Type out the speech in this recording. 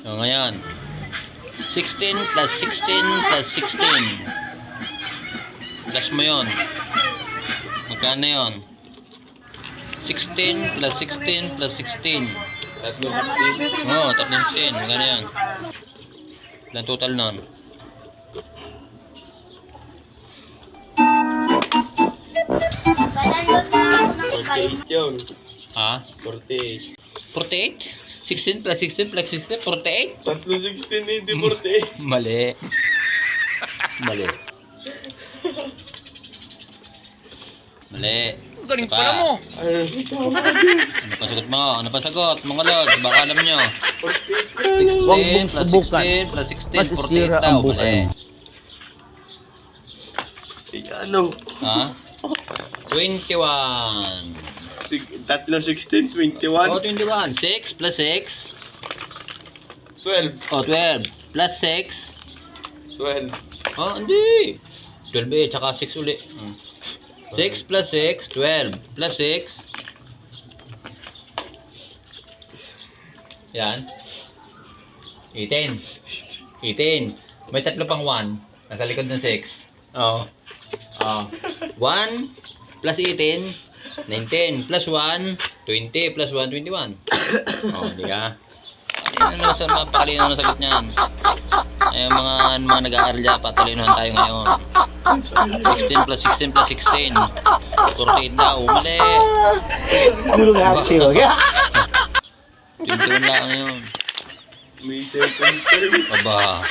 O, ngayon. 16 plus 16 plus 16. Plus mo yun. Magkano yun? 16 plus 16 plus 16. Tatlo 16. Oo, 16. Magkano yun? Ilan total nun? Panalo na ako ng 48 yun. Ha? 48. 48? 16 plus 16 plus 16, 48? Tatlo 16, hindi 48. Mali. Mali. Mali. Galing Isa pa. pala mo. Ano? Ano pa sagot mo? Ano pa sagot? Mga lods, baka alam nyo. 48 Huwag 16 mong plus subukan. 16 plus 16, Masisira 48 daw. ang buhay Mali. mo. ano? Ha? 21. Tatlo 16, 21. Oh, 21. 6 plus 6. 12. Oh, 12. Plus 6. 12. Oh, hindi. 12 eh, tsaka 6 uli. 6 plus 6, 12. Plus 6. Yan. 18. 18. May tatlo pang 1. Nasa likod ng 6. Oh. Oh. 1 plus 18. 19 plus 1, 20 plus 1, 21. Oh, di ka? Napakalino na sagot niyan. Ay, mga nag-aaral dyan, patalinuhan tayo ngayon. 16 plus 16 plus 16. 48 daw, mali. Gulong hasti, wag ya. 21 lang yun. May second term. Aba.